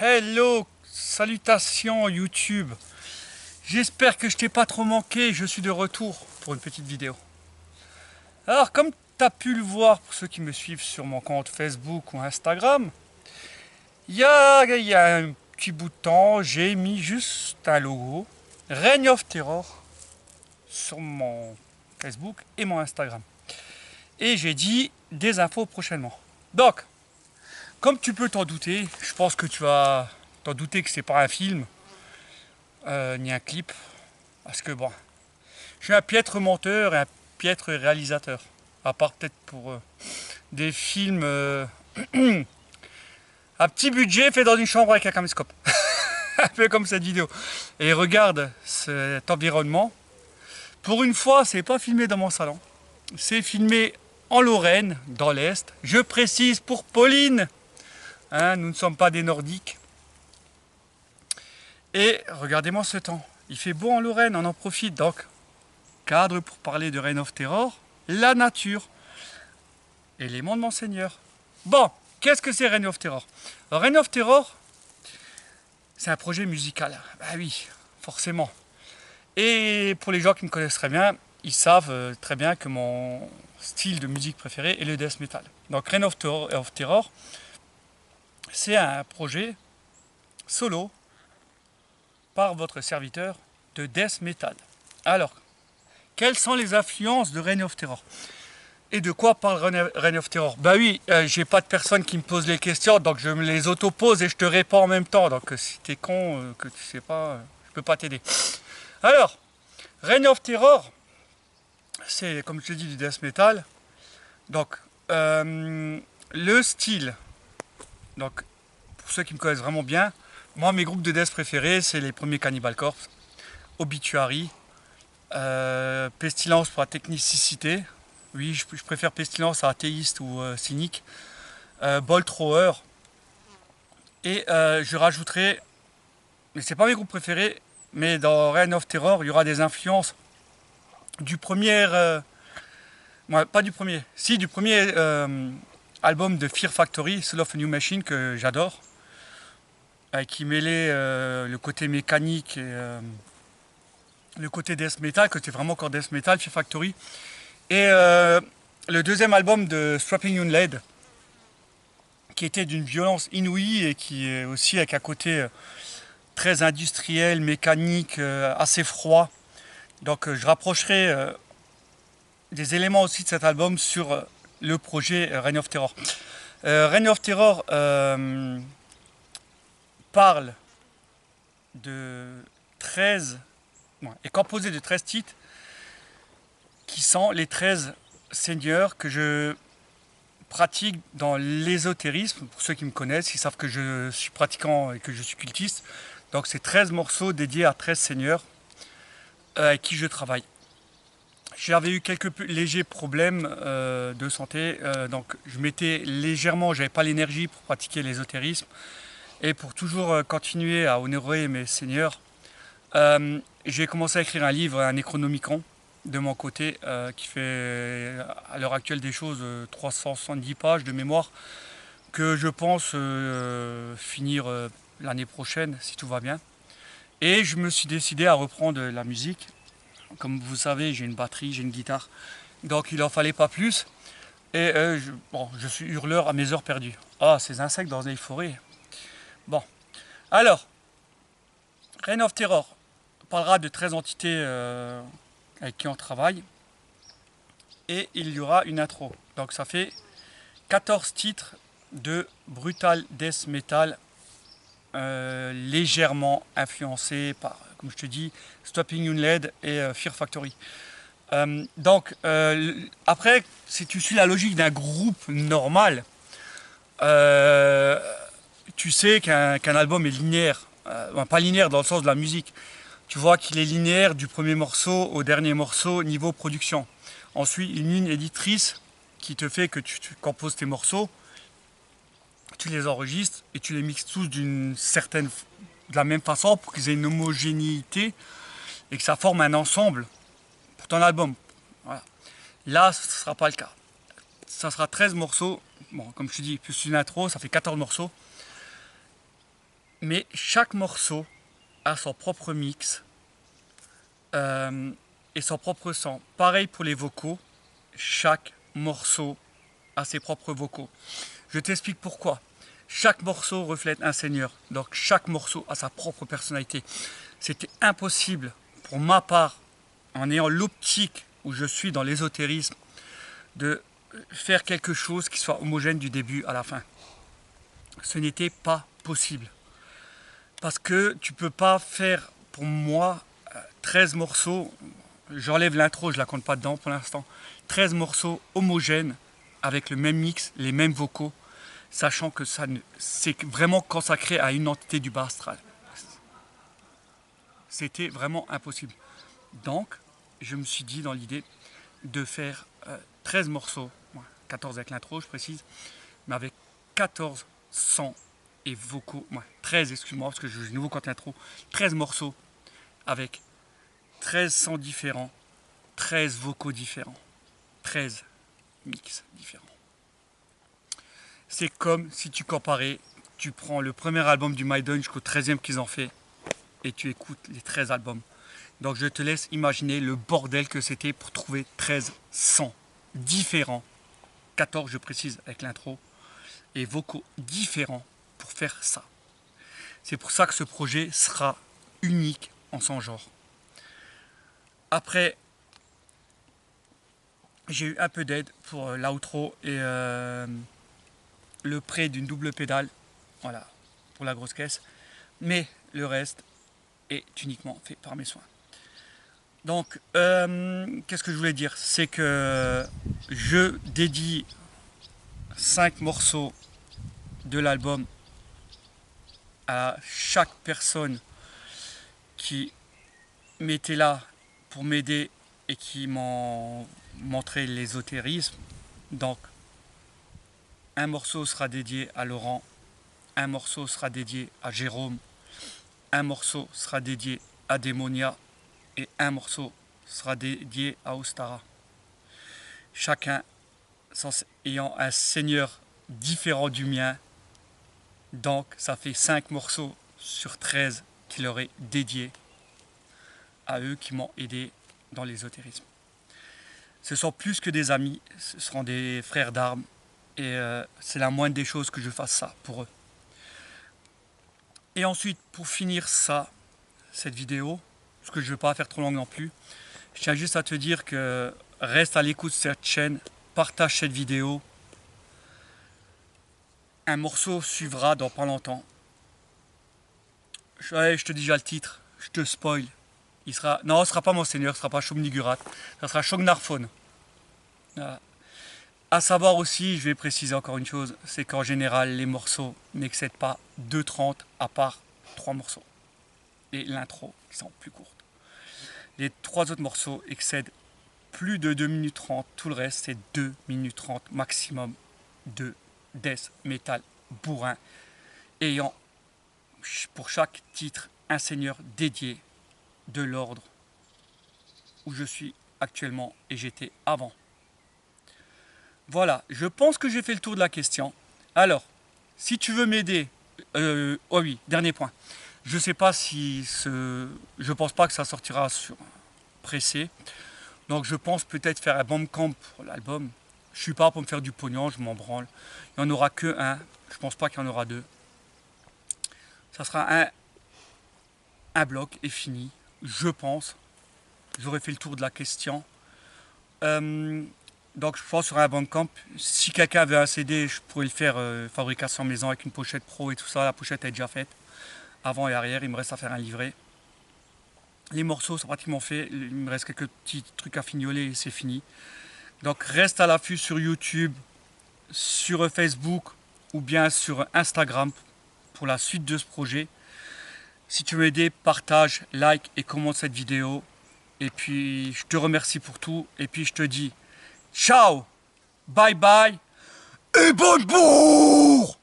Hello, salutations YouTube. J'espère que je t'ai pas trop manqué, je suis de retour pour une petite vidéo. Alors comme tu as pu le voir pour ceux qui me suivent sur mon compte Facebook ou Instagram, il y a un petit bout de temps, j'ai mis juste un logo Reign of Terror sur mon Facebook et mon Instagram. Et j'ai dit des infos prochainement. Donc, comme tu peux t'en douter, je pense que tu vas t'en douter que c'est pas un film, ni un clip. Parce que bon, je suis un piètre monteur et un piètre réalisateur. À part peut-être pour des films à petit budget fait dans une chambre avec un caméscope. Un peu comme cette vidéo. Et regarde cet environnement. Pour une fois, c'est pas filmé dans mon salon. C'est filmé en Lorraine, dans l'Est. Je précise pour Pauline. Hein, nous ne sommes pas des Nordiques. Et regardez-moi ce temps. Il fait beau en Lorraine, on en profite. Donc, cadre pour parler de Reign of Terror, la nature, élément de mon Seigneur. Bon, qu'est-ce que c'est Reign of Terror? Alors, Reign of Terror, c'est un projet musical. Bah oui, forcément. Et pour les gens qui me connaissent très bien, ils savent très bien que mon style de musique préféré est le death metal. Donc Reign of Terror, c'est un projet solo par votre serviteur de death metal. Alors, quelles sont les influences de Reign of Terror? Et de quoi parle Reign of Terror? Bah oui, j'ai pas de personne qui me pose les questions, donc je me les auto-pose et je te réponds en même temps. Donc si t'es con, que tu sais pas, je peux pas t'aider. Alors, Reign of Terror, c'est comme je te dis du death metal. Donc, le style, donc pour ceux qui me connaissent vraiment bien, moi mes groupes de death préférés, c'est les premiers Cannibal Corpse, Obituary, Pestilence pour la technicité. Oui, je préfère Pestilence à athéiste ou cynique. Bolt Thrower. Et je rajouterai, mais c'est pas mes groupes préférés, mais dans Reign of Terror, il y aura des influences du premier, ouais, pas du premier, si du premier album de Fear Factory, Soul of a New Machine, que j'adore, qui mêlait le côté mécanique et le côté death metal, que c'était vraiment encore death metal, Fear Factory. Et le deuxième album de Strapping Young Lad, qui était d'une violence inouïe et qui est aussi avec un côté très industriel, mécanique, assez froid. Donc je rapprocherai des éléments aussi de cet album sur le projet Reign of Terror. Reign of Terror parle de 13, est composé de 13 titres qui sont les 13 seigneurs que je pratique dans l'ésotérisme. Pour ceux qui me connaissent, ils savent que je suis pratiquant et que je suis cultiste. Donc c'est 13 morceaux dédiés à 13 seigneurs avec qui je travaille. J'avais eu quelques légers problèmes de santé, donc je m'étais légèrement, j'avais pas l'énergie pour pratiquer l'ésotérisme et pour toujours continuer à honorer mes seigneurs. J'ai commencé à écrire un livre, un Necronomicon, de mon côté, qui fait à l'heure actuelle des choses 370 pages de mémoire, que je pense finir l'année prochaine si tout va bien. Et je me suis décidé à reprendre la musique. Comme vous savez, j'ai une batterie, j'ai une guitare, donc il en fallait pas plus. Et je suis hurleur à mes heures perdues. Ah, ces insectes dans les forêts. Bon, alors, Reign of Terror parlera de 13 entités avec qui on travaille. Et il y aura une intro. Donc ça fait 14 titres de brutal death metal, légèrement influencé par, comme je te dis, Strapping Young Lad et Fear Factory. Après, si tu suis la logique d'un groupe normal, tu sais qu'un album est linéaire. Pas linéaire dans le sens de la musique. Tu vois qu'il est linéaire du premier morceau au dernier morceau niveau production. Ensuite, une ligne éditrice qui te fait que tu composes tes morceaux, tu les enregistres et tu les mixes tous de la même façon pour qu'ils aient une homogénéité et que ça forme un ensemble pour ton album. Voilà. Là, ce ne sera pas le cas. Ça sera 13 morceaux. Bon, comme je te dis, plus une intro, ça fait 14 morceaux. Mais chaque morceau a son propre mix et son propre son. Pareil pour les vocaux, chaque morceau a ses propres vocaux. Je t'explique pourquoi. Chaque morceau reflète un seigneur, donc chaque morceau a sa propre personnalité. C'était impossible pour ma part, en ayant l'optique où je suis dans l'ésotérisme, de faire quelque chose qui soit homogène du début à la fin. Ce n'était pas possible. Parce que tu peux pas faire, pour moi, 13 morceaux, j'enlève l'intro, je la compte pas dedans pour l'instant, 13 morceaux homogènes, avec le même mix, les mêmes vocaux, sachant que ça c'est vraiment consacré à une entité du bas astral. C'était vraiment impossible. Donc, je me suis dit dans l'idée de faire 13 morceaux, 14 avec l'intro, je précise, mais avec 14 sons et vocaux, 13, excuse-moi, parce que je nouveau quand l'intro, 13 morceaux avec 13 sons différents, 13 vocaux différents, 13 mix différents. C'est comme si tu comparais, tu prends le premier album du Maiden jusqu'au 13e qu'ils ont fait et tu écoutes les 13 albums. Donc je te laisse imaginer le bordel que c'était pour trouver 13 sons différents, 14 je précise avec l'intro, et vocaux différents pour faire ça. C'est pour ça que ce projet sera unique en son genre. Après, j'ai eu un peu d'aide pour l'outro et le prêt d'une double pédale, voilà, pour la grosse caisse. Mais le reste est uniquement fait par mes soins. Donc, qu'est-ce que je voulais dire? C'est que je dédie 5 morceaux de l'album à chaque personne qui m'était là pour m'aider et qui m'ont montré l'ésotérisme. Donc, un morceau sera dédié à Laurent, un morceau sera dédié à Jérôme, un morceau sera dédié à Démonia et un morceau sera dédié à Ostara. Chacun ayant un seigneur différent du mien. Donc ça fait 5 morceaux sur 13 qui leur est dédié à eux qui m'ont aidé dans l'ésotérisme. Ce sont plus que des amis, ce seront des frères d'armes et c'est la moindre des choses que je fasse ça pour eux. Et ensuite, pour finir cette vidéo, parce que je ne veux pas faire trop longue non plus, je tiens juste à te dire que reste à l'écoute de cette chaîne, partage cette vidéo. Un morceau suivra dans pas longtemps. Je te dis déjà le titre, je te spoil. Non, ce ne sera pas Monseigneur, ce ne sera pas Shub-Niggurath, ça sera Shog-Narphone. À savoir aussi, je vais préciser encore une chose, c'est qu'en général, les morceaux n'excèdent pas 2h30 à part 3 morceaux. Et l'intro, qui sont plus courtes. Les 3 autres morceaux excèdent plus de 2 minutes 30. Tout le reste, c'est 2 minutes 30 maximum de death metal bourrin, ayant pour chaque titre un seigneur dédié de l'ordre où je suis actuellement et j'étais avant. Voilà, je pense que j'ai fait le tour de la question. Alors, si tu veux m'aider, oh oui, dernier point. Je sais pas si je pense pas que ça sortira sur pressé. Donc je pense peut-être faire un Bandcamp pour l'album. Je suis pas pour me faire du pognon, je m'en branle. Il n'y en aura que un. Je pense pas qu'il y en aura 2. Ça sera un bloc et fini. Je pense. J'aurais fait le tour de la question. Donc je pense sur un Bandcamp. Si quelqu'un veut un CD, je pourrais le faire fabrication maison avec une pochette pro et tout ça. La pochette est déjà faite. Avant et arrière, il me reste à faire un livret. Les morceaux sont pratiquement faits. Il me reste quelques petits trucs à fignoler et c'est fini. Donc reste à l'affût sur YouTube, sur Facebook ou bien sur Instagram pour la suite de ce projet. Si tu veux m'aider, partage, like et commente cette vidéo. Et puis je te remercie pour tout. Et puis je te dis ciao, bye bye et bonne bourre!